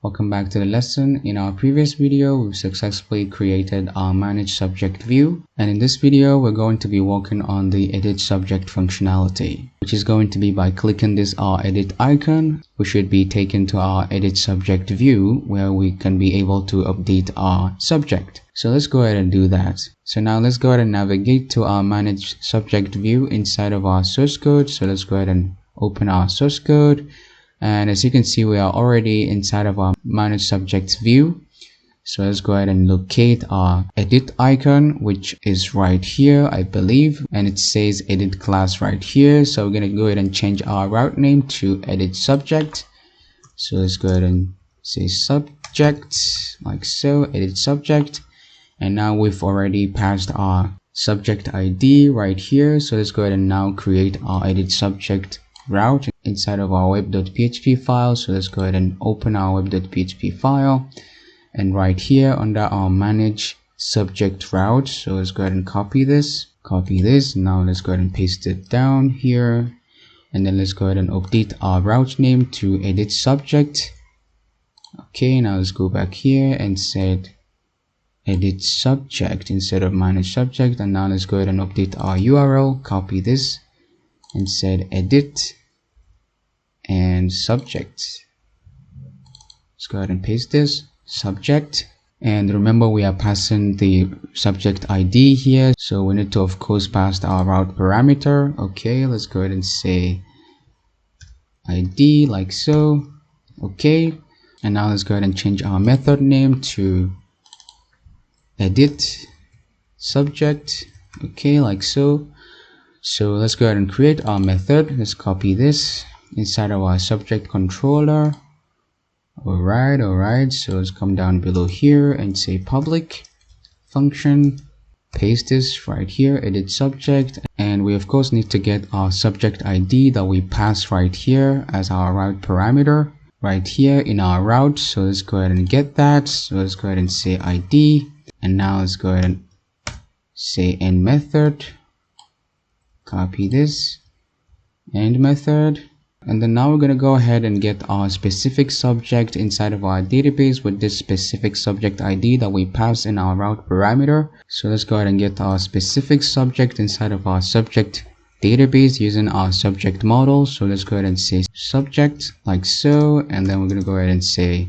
Welcome back to the lesson. In our previous video, we've successfully created our manage subject view, and in this video we're going to be working on the edit subject functionality, which is going to be by clicking this our edit icon. We should be taken to our edit subject view where we can be able to update our subject. So let's go ahead and do that. So now let's go ahead and navigate to our manage subject view inside of our source code. So let's go ahead and open our source code. And as you can see, we are already inside of our manage subject view. So let's go ahead and locate our edit icon, which is right here, I believe, and it says edit class right here. So we're going to go ahead and change our route name to edit subject. So let's go ahead and say subject like so, edit subject. And now we've already passed our subject ID right here. So let's go ahead and now create our edit subject route inside of our web.php file. So let's go ahead and open our web.php file, and right here under our manage subject route, so let's go ahead and copy this. Now let's go ahead and paste it down here, and then let's go ahead and update our route name to edit subject. Okay, now let's go back here and set edit subject instead of manage subject, and now let's go ahead and update our URL. Copy this and set edit and subject. Let's go ahead and paste this subject, and remember we are passing the subject ID here, so we need to of course pass our route parameter. Okay, let's go ahead and say ID like so. Okay, and now let's go ahead and change our method name to edit subject. Okay, like so. So let's go ahead and create our method. Let's copy this inside of our subject controller. Alright, so let's come down below here and say public function, paste this right here, edit subject, and we of course need to get our subject ID that we pass right here as our route parameter right here in our route. So let's go ahead and get that. So let's go ahead and say ID, and now let's go ahead and say end method. Copy this, end method, and then now we're going to go ahead and get our specific subject inside of our database with this specific subject ID that we pass in our route parameter. So let's go ahead and get our specific subject inside of our subject database using our subject model. So let's go ahead and say subject like so, and then we're going to go ahead and say,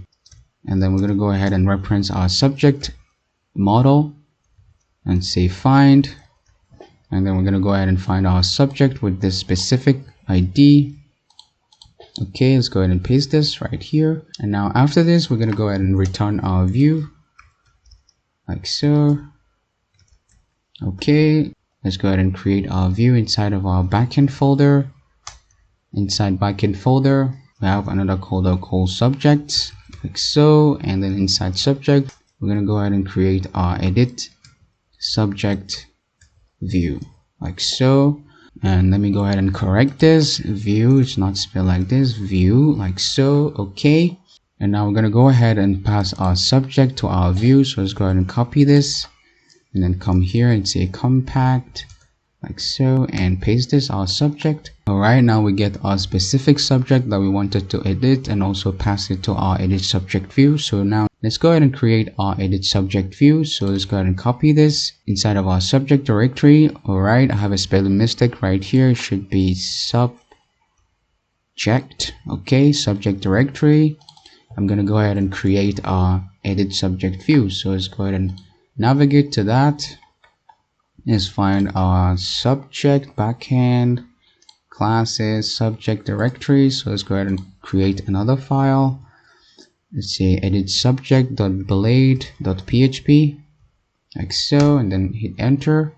and then we're going to go ahead and reference our subject model and say find. And then we're going to go ahead and find our subject with this specific ID. Okay, let's go ahead and paste this right here. And now after this, we're going to go ahead and return our view like so. Okay, let's go ahead and create our view inside of our backend folder. Inside backend folder, we have another folder called subject like so. And then inside subject, we're going to go ahead and create our edit subject view like so. And let me go ahead and correct this. View, it's not spelled like this, view like so. Okay, and now we're going to go ahead and pass our subject to our view. So let's go ahead and copy this and then come here and say compact like so, and paste this our subject. All right, now we get our specific subject that we wanted to edit and also pass it to our edit subject view. So now let's go ahead and create our edit subject view. So let's go ahead and copy this inside of our subject directory. All right, I have a spelling mistake right here. It should be subject. Okay, subject directory. I'm going to go ahead and create our edit subject view. So let's go ahead and navigate to that. Let's find our subject backend classes subject directory. So let's go ahead and create another file. Let's say edit subject.blade.php like so, and then hit enter.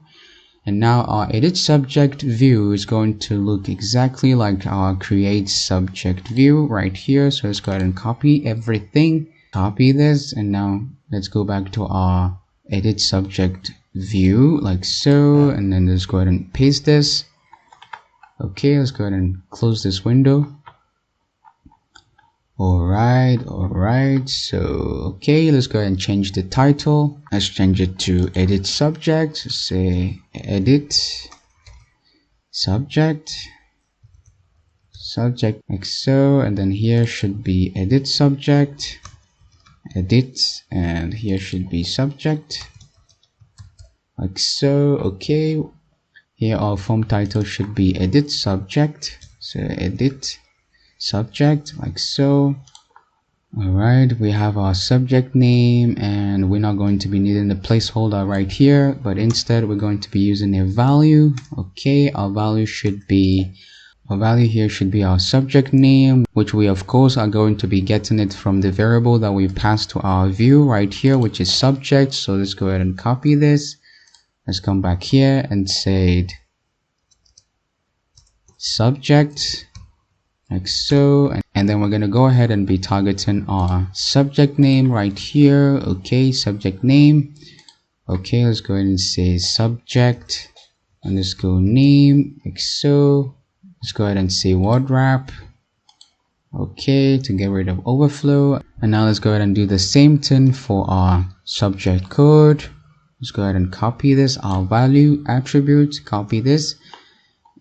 And now our edit subject view is going to look exactly like our create subject view right here. So let's go ahead and copy everything, copy this, and now let's go back to our edit subject view like so, and then let's go ahead and paste this. Okay, let's go ahead and close this window. All right, so okay, let's go ahead and change the title. Let's change it to edit subject. Say edit subject like so, and then here should be edit subject. edit, and here should be subject, like so. Okay, here our form title should be edit subject, so edit subject, like so. Alright, we have our subject name, and we're not going to be needing a placeholder right here, but instead we're going to be using a value. Okay, our value here should be our subject name, which we of course are going to be getting it from the variable that we passed to our view right here, which is subject. So let's go ahead and copy this. Let's come back here and say subject, like so, and then we're going to go ahead and be targeting our subject name right here. Okay, subject name. Okay, let's go ahead and say subject underscore name, like so. Let's go ahead and say word wrap. Okay, to get rid of overflow. And now let's go ahead and do the same thing for our subject code. Let's go ahead and copy this, our value attribute, copy this,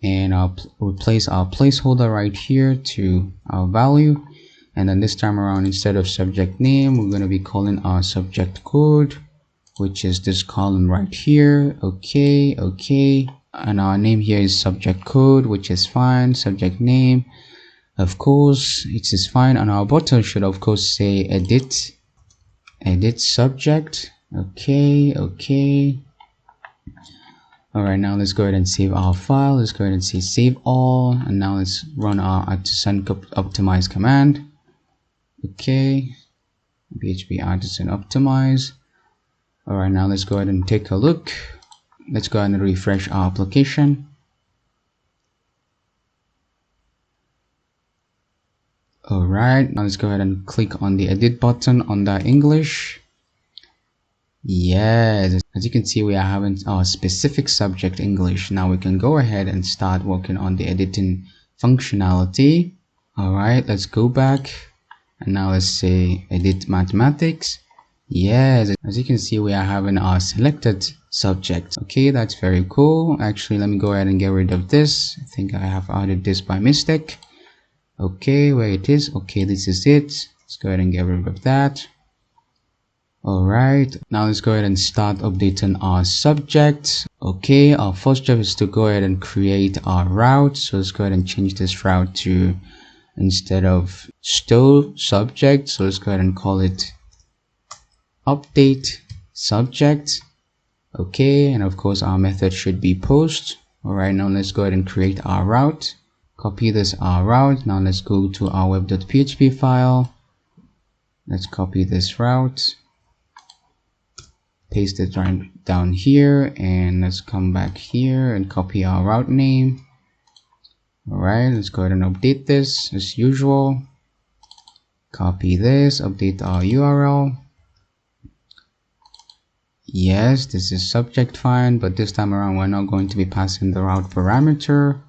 and I'll replace our placeholder right here to our value. And then this time around, instead of subject name, we're going to be calling our subject code, which is this column right here. Okay, and our name here is subject code, which is fine. Subject name, of course, it is fine, and our button should of course say edit subject. Okay. Alright, now let's go ahead and save our file. Let's go ahead and say save all, and now let's run our artisan optimize command. Okay, php artisan optimize. Alright, now let's go ahead and take a look. Let's go ahead and refresh our application. Alright, now let's go ahead and click on the edit button under English. Yes, as you can see, we are having our specific subject English. Now we can go ahead and start working on the editing functionality. Alright, let's go back, and now let's say edit mathematics. Yes, as you can see, we are having our selected subject. Okay, that's very cool. Actually, let me go ahead and get rid of this. I think I have added this by mistake. Okay, where it is. Okay, this is it. Let's go ahead and get rid of that. Alright, now let's go ahead and start updating our subject. Okay, our first job is to go ahead and create our route. So let's go ahead and change this route to, instead of store subject, so let's go ahead and call it update subject. Okay, and of course our method should be post. Alright, now let's go ahead and create our route. Copy this our route. Now let's go to our web.php file. Let's copy this route, paste it right down here, and let's come back here and copy our route name. Alright, let's go ahead and update this as usual. Copy this, update our URL. Yes, this is subject fine, but this time around we're not going to be passing the route parameter.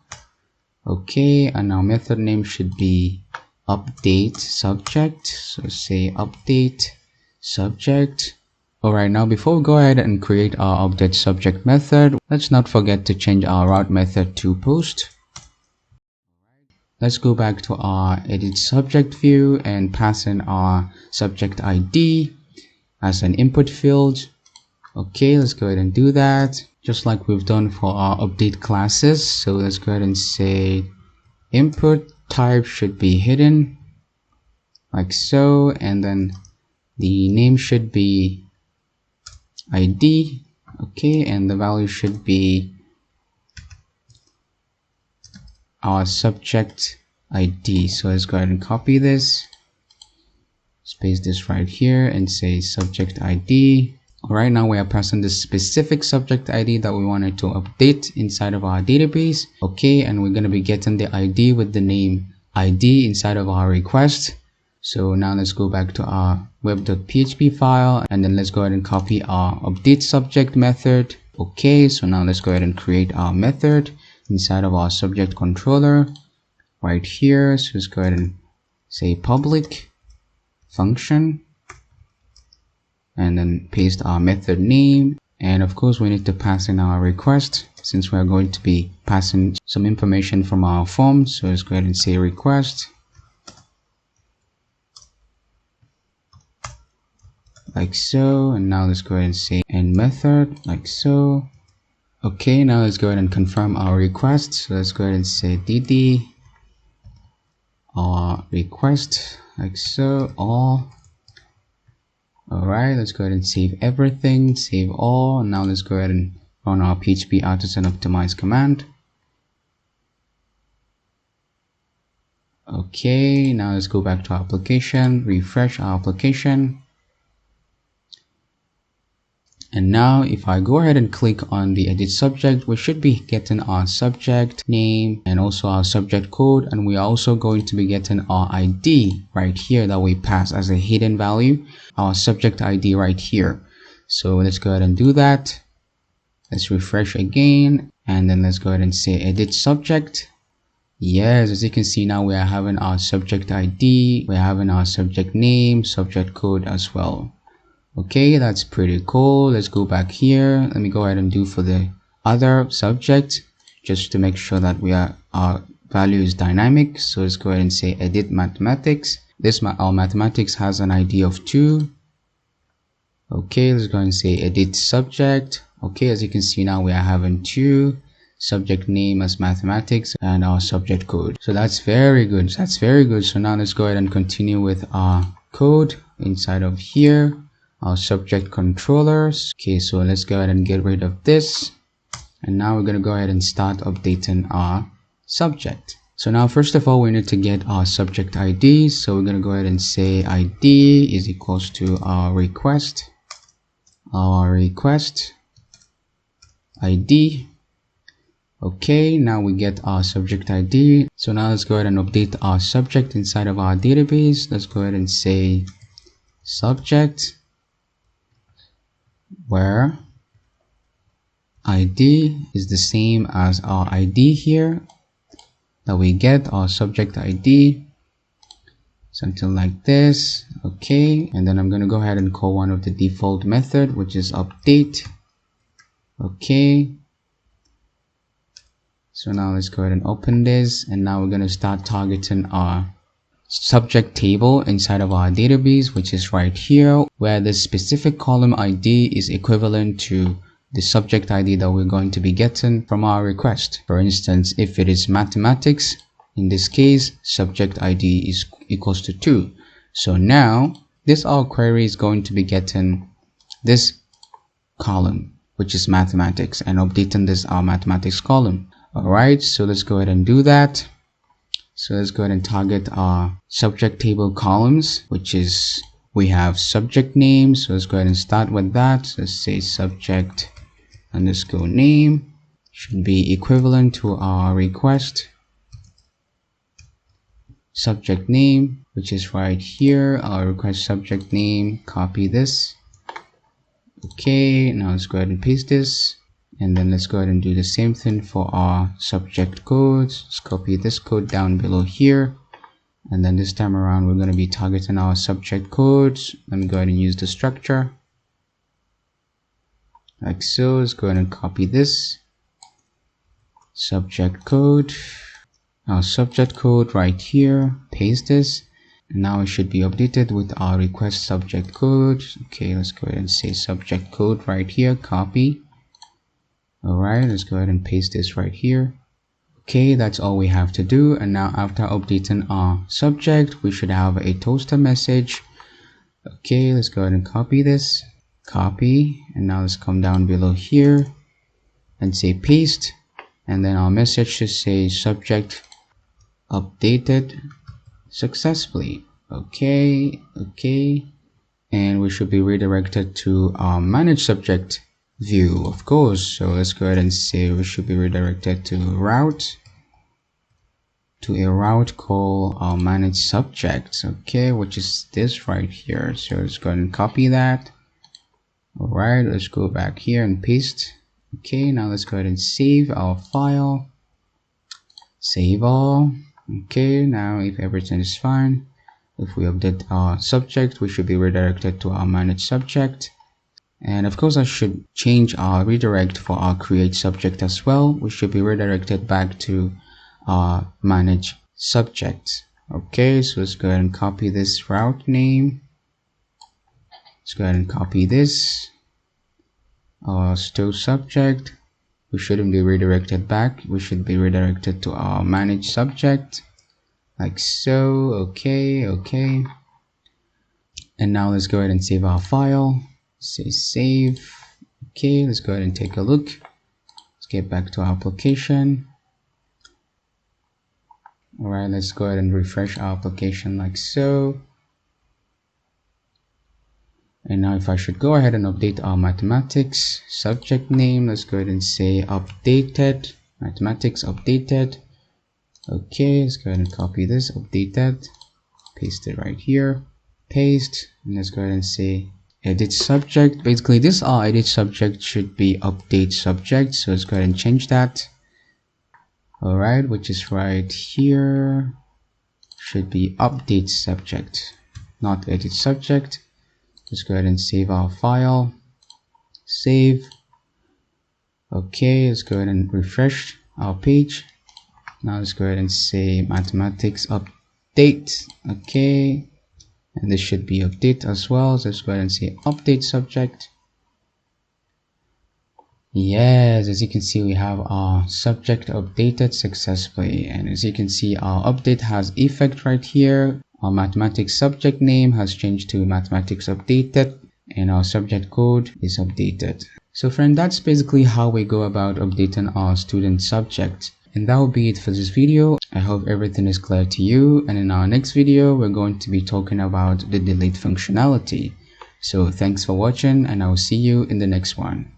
Okay, and our method name should be update subject. So say update subject. Alright, now before we go ahead and create our update subject method, let's not forget to change our route method to post. Let's go back to our edit subject view and pass in our subject ID as an input field. Okay, let's go ahead and do that, just like we've done for our update classes. So let's go ahead and say input type should be hidden, like so, and then the name should be ID. Okay, and the value should be our subject ID. So let's go ahead and copy this, paste this right here, and say subject ID. Alright, now we are passing the specific subject ID that we wanted to update inside of our database. Okay, and we're going to be getting the ID with the name ID inside of our request. So now let's go back to our web.php file, and then let's go ahead and copy our update subject method. Okay, so now let's go ahead and create our method inside of our subject controller right here. So let's go ahead and say public function, and then paste our method name, and of course we need to pass in our request since we are going to be passing some information from our form. So let's go ahead and say request. like so. And now let's go ahead and say end method, like so. Okay, now let's go ahead and confirm our request. So let's go ahead and say dd request, like so, all. Alright, let's go ahead and save everything, save all. Now let's go ahead and run our PHP artisan optimize command. Okay, now let's go back to our application, refresh our application. And now if I go ahead and click on the edit subject, we should be getting our subject name and also our subject code. And we are also going to be getting our ID right here that we pass as a hidden value, our subject ID right here. So let's go ahead and do that. Let's refresh again. And then let's go ahead and say edit subject. Yes, as you can see now we are having our subject ID, we're having our subject name, subject code as well. Okay, that's pretty cool. Let's go back here. Let me go ahead and do for the other subject just to make sure that our value is dynamic. So let's go ahead and say edit mathematics. Our mathematics has an ID of 2. Okay, let's go ahead and say edit subject. Okay, as you can see now we are having 2 subject name as mathematics and our subject code. So that's very good. That's very good. So now let's go ahead and continue with our code inside of here. Our subject controllers. Okay, so let's go ahead and get rid of this. And now we're going to go ahead and start updating our subject. So now first of all we need to get our subject ID. So we're going to go ahead and say ID is equals to our request ID. Okay, now we get our subject ID. So now let's go ahead and update our subject inside of our database. Let's go ahead and say subject where ID is the same as our ID here that we get, our subject ID, something like this. Okay, and then I'm going to go ahead and call one of the default method, which is update. Okay, so now let's go ahead and open this, and now we're going to start targeting our subject table inside of our database, which is right here, where the specific column ID is equivalent to the subject ID that we're going to be getting from our request. For instance, if it is mathematics, in this case subject ID is equals to 2. So now this our query is going to be getting this column, which is mathematics, and updating this our mathematics column. Alright, so let's go ahead and do that. So let's go ahead and target our subject table columns, which is we have subject name. So let's go ahead and start with that. So let's say subject underscore name should be equivalent to our request subject name, which is right here, our request subject name. Copy this. Okay, now let's go ahead and paste this. And then let's go ahead and do the same thing for our subject codes. Let's copy this code down below here. And then this time around, we're going to be targeting our subject codes. Let me go ahead and use the structure. Like so. Let's go ahead and copy this. Subject code. Our subject code right here. Paste this. And now it should be updated with our request subject code. Okay, let's go ahead and say subject code right here. Copy. Alright, let's go ahead and paste this right here. Okay, that's all we have to do. And now after updating our subject, we should have a toaster message. Okay, let's go ahead and copy this. Copy. And now let's come down below here and say paste. And then our message should say subject updated successfully. Okay. And we should be redirected to our manage subject view, of course. So let's go ahead and say we should be redirected to a route called our manage subjects. Okay, which is this right here. So let's go ahead and copy that. Alright, let's go back here and paste. Okay, now let's go ahead and save our file. Save all. Okay, now if everything is fine, if we update our subject, we should be redirected to our manage subject. And of course, I should change our redirect for our create subject as well. We should be redirected back to our manage subject. Okay, so let's go ahead and copy this route name. Let's go ahead and copy this. Our store subject, we shouldn't be redirected back. We should be redirected to our manage subject, like so. Okay. And now let's go ahead and save our file. Say save. Okay, let's go ahead and take a look. Let's get back to our application. All right, let's go ahead and refresh our application like so. And now if I should go ahead and update our mathematics subject name, let's go ahead and say updated, mathematics updated. Okay, let's go ahead and copy this, updated, paste it right here, paste, and let's go ahead and say edit subject. Basically this edit subject should be update subject, so let's go ahead and change that. All right, which is right here, should be update subject, not edit subject. Let's go ahead and save our file. Save. Okay, let's go ahead and refresh our page. Now let's go ahead and say mathematics update. Okay, and this should be update as well. So let's go ahead and say update subject. Yes, as you can see, we have our subject updated successfully, and as you can see, our update has effect right here. Our mathematics subject name has changed to mathematics updated, and our subject code is updated. So friend, that's basically how we go about updating our student subject. And that will be it for this video. I hope everything is clear to you, and in our next video we're going to be talking about the delete functionality. So thanks for watching, and I will see you in the next one.